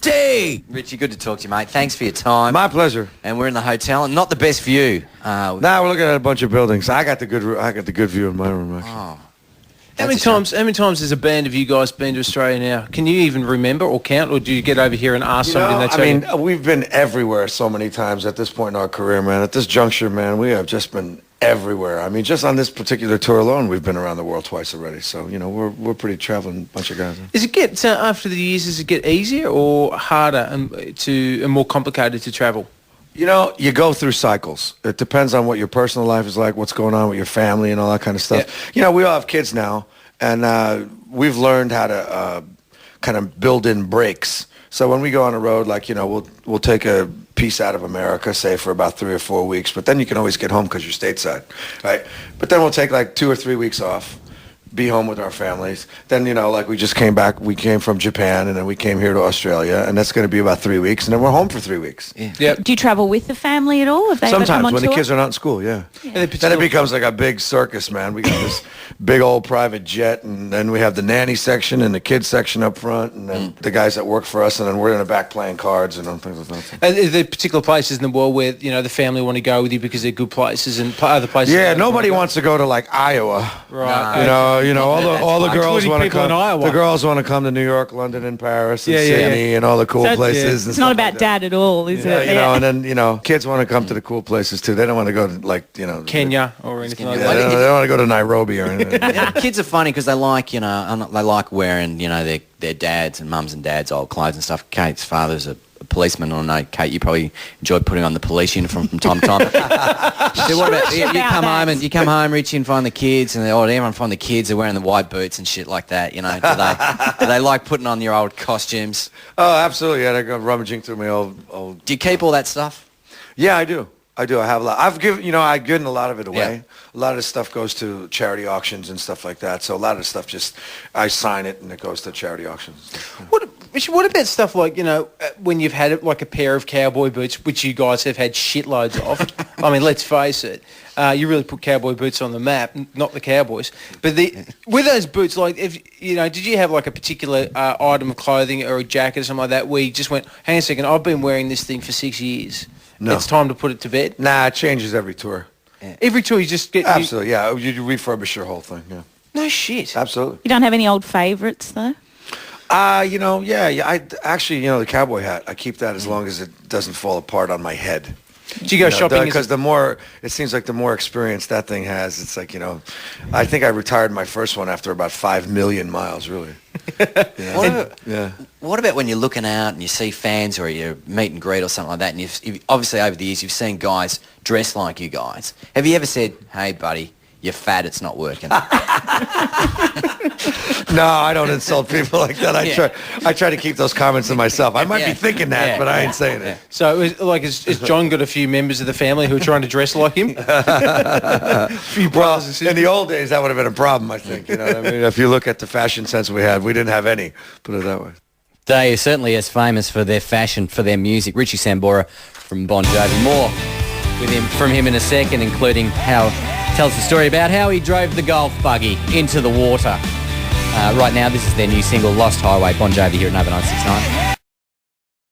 Richie, good to talk to you, mate. Thanks for your time. My pleasure. And we're in the hotel, and not the best view. Now we're looking at a bunch of buildings. I got the good view in my room. Actually. Oh. How many times has a band of you guys been to Australia now? Can you even remember or count, or do you get over here and ask somebody and they tell you? I mean, we've been everywhere so many times at this point in our career, man. At this juncture, man, we have just been everywhere. I mean, just on this particular tour alone, we've been around the world twice already. So, you know, we're pretty traveling bunch of guys. Does it get, after the years, does it get easier or harder and more complicated to travel? You know, you go through cycles. It depends on what your personal life is like, what's going on with your family and all that kind of stuff. Yeah. You know, we all have kids now, and we've learned how to kind of build in breaks. So when we go on the road, like, you know, we'll take a piece out of America, say, for about 3 or 4 weeks, but then you can always get home because you're stateside, right? But then we'll take like 2 or 3 weeks off, be home with our families. Then, you know, like we just came back, we came from Japan, and then we came here to Australia, and that's going to be about 3 weeks, and then we're home for 3 weeks. Yeah. Yep. Do you travel with the family at all? Have they Sometimes ever come on when tour? the kids are not in school, yeah. Yeah. Then it becomes like a big circus, man. We got this big old private jet, and then we have the nanny section and the kids section up front, and then the guys that work for us, and then we're in the back playing cards and things like that. And are there particular places in the world where, you know, the family want to go with you because they're good places, and other places? Yeah, nobody wants to go to like Iowa. Right. You know, all the girls want to come. Iowa. The girls want to come to New York, London, and Paris, and Yeah, yeah, Sydney, and all the cool So places. And it's stuff not like about that. dad at all, is Yeah, it? you know, and then, you know, kids want to come to the cool places too. They don't want to go to, like, you know, Kenya or anything like Yeah, that. they don't want to go to Nairobi or anything. Yeah, kids are funny because they like, you know, they like wearing, you know, their dads and mums and dads' old clothes and stuff. Kate's father's a policeman, or no, Kate, you probably enjoyed putting on the police uniform from time to time. So what about you come home, Richie, and find the kids, and everyone find the kids are wearing the white boots and shit like that. You know, do they like putting on your old costumes? Oh, absolutely. Yeah, they go rummaging through my old. Do you keep all that stuff? Yeah, I do. I have a lot. I've given a lot of it away. Yeah. A lot of the stuff goes to charity auctions and stuff like that. So a lot of the stuff I sign it and it goes to charity auctions. Richie, what about stuff like, you know, when you've had like a pair of cowboy boots, which you guys have had shitloads of? I mean, let's face it, you really put cowboy boots on the map, not the Cowboys. But with those boots, like, did you have like a particular item of clothing or a jacket or something like that where you just went, hang on a second, I've been wearing this thing for 6 years. No. It's time to put it to bed? Nah, it changes every tour. Yeah. Every tour you just get... Absolutely, yeah. You refurbish your whole thing, yeah. No shit. Absolutely. You don't have any old favourites, though? You know, yeah. I actually, you know, the cowboy hat, I keep that as long as it doesn't fall apart on my head. Do you go shopping? Because it seems like the more experience that thing has, it's like, you know, I think I retired my first one after about 5 million miles, really. What about when you're looking out and you see fans or you're meet and greet or something like that, and you've obviously over the years you've seen guys dressed like you guys. Have you ever said, hey, buddy, you're fat, it's not working? No, I don't insult people like that. I try to keep those comments to myself. I might be thinking that, but I ain't saying it. So, has John got a few members of the family who are trying to dress like him? A few brothers and sisters? In the old days, that would have been a problem, I think. You know what I mean? If you look at the fashion sense we had, we didn't have any, put it that way. They are certainly as famous for their fashion, for their music. Richie Sambora from Bon Jovi. More from him in a second, including how tells the story about how he drove the golf buggy into the water. Right now, this is their new single, Lost Highway. Bon Jovi here at Nova 969.